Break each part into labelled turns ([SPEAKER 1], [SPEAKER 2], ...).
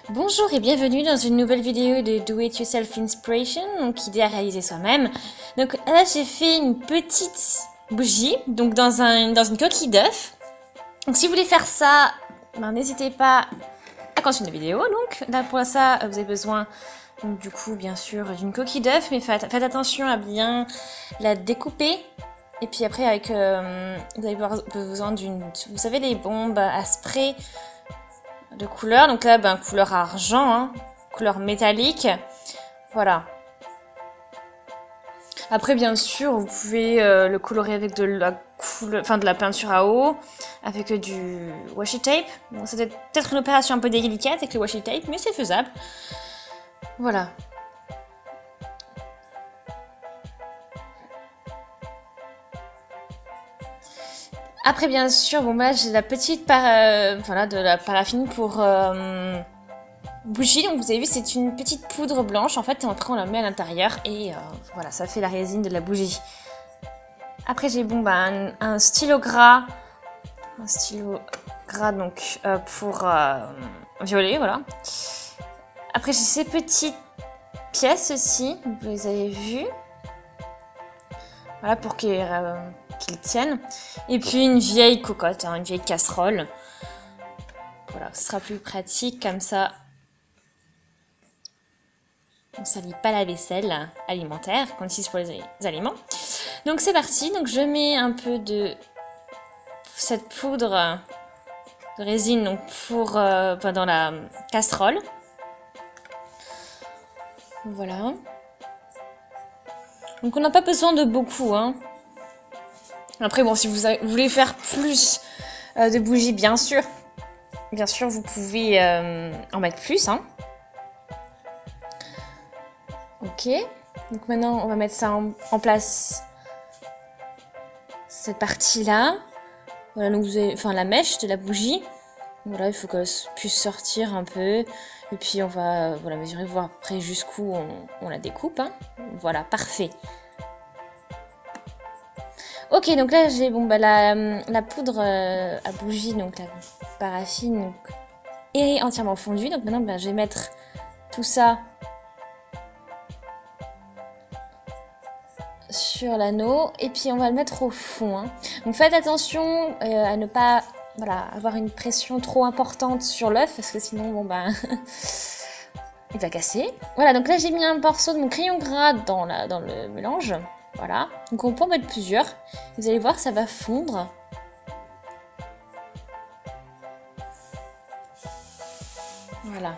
[SPEAKER 1] Bonjour et bienvenue dans une nouvelle vidéo de Do It Yourself Inspiration, donc idée à réaliser soi-même. Donc là j'ai fait une petite bougie, donc dans une coquille d'œuf. Donc si vous voulez faire ça, n'hésitez pas à continuer la vidéo. Donc là pour ça vous avez besoin donc, du coup bien sûr d'une coquille d'œuf, mais faites attention à bien la découper. Et puis après avec vous avez besoin d'une, vous savez, les bombes à spray de couleur, donc là couleur argent, hein, couleur métallique, voilà. Après bien sûr vous pouvez le colorer avec de la de la peinture à eau, avec du washi tape. Bon, c'était peut-être une opération un peu délicate avec le washi tape, mais c'est faisable. Voilà. Après bien sûr, bon j'ai la petite de la paraffine pour bougie. Donc vous avez vu, c'est une petite poudre blanche en fait, et après on la met à l'intérieur et voilà, ça fait la résine de la bougie. Après j'ai un stylo gras, donc pour violet, voilà. Après j'ai ces petites pièces aussi, vous les avez vues, voilà, pour qu'ils tiennent. Et puis une vieille cocotte, hein, une vieille casserole. Voilà, ce sera plus pratique comme ça. On ne salit pas la vaisselle alimentaire qu'on utilise pour les aliments. Donc c'est parti. Donc je mets un peu de cette poudre de résine donc pour dans la casserole. Voilà. Donc on n'a pas besoin de beaucoup, hein. Après bon, si vous voulez faire plus de bougies, bien sûr vous pouvez en mettre plus, hein. Ok, donc maintenant on va mettre ça en place, cette partie-là. Voilà, donc vous avez, la mèche de la bougie. Voilà, il faut qu'elle puisse sortir un peu. Et puis on va mesurer, voir après jusqu'où on la découpe, hein. Voilà, parfait. Ok, donc là j'ai la poudre à bougie, donc la paraffine donc, est entièrement fondue. Donc maintenant je vais mettre tout ça sur l'anneau et puis on va le mettre au fond, hein. Donc faites attention à ne pas avoir une pression trop importante sur l'œuf, parce que sinon il va casser. Voilà, donc là j'ai mis un morceau de mon crayon gras dans le mélange. Voilà, donc on peut en mettre plusieurs. Vous allez voir, ça va fondre. Voilà.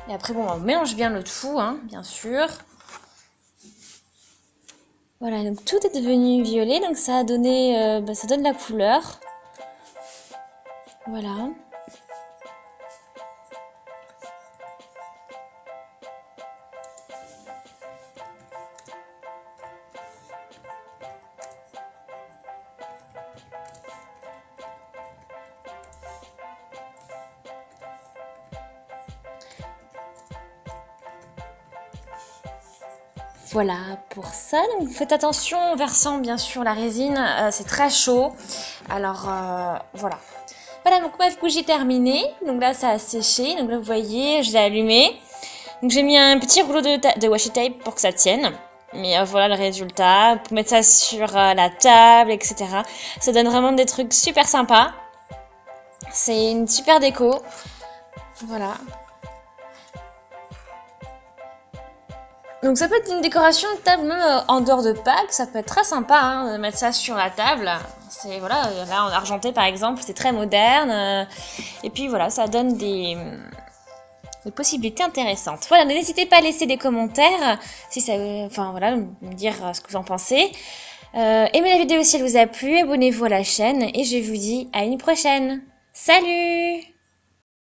[SPEAKER 1] Et après on mélange bien le tout, hein, bien sûr. Voilà, donc tout est devenu violet, donc ça a donné, ça donne la couleur. Voilà. Voilà pour ça, donc faites attention en versant bien sûr la résine, c'est très chaud, alors voilà. Voilà, donc ma bougie est terminée, donc là ça a séché, donc là vous voyez, je l'ai allumé. Donc j'ai mis un petit rouleau de washi tape pour que ça tienne, mais voilà le résultat, vous pouvez mettre ça sur la table, etc. Ça donne vraiment des trucs super sympas, c'est une super déco, voilà. Donc ça peut être une décoration de table même en dehors de Pâques, ça peut être très sympa, hein, de mettre ça sur la table. C'est voilà, là en argenté par exemple, c'est très moderne. Et puis voilà, ça donne des possibilités intéressantes. Voilà, n'hésitez pas à laisser des commentaires si ça, me dire ce que vous en pensez. Aimez la vidéo si elle vous a plu, abonnez-vous à la chaîne et je vous dis à une prochaine. Salut!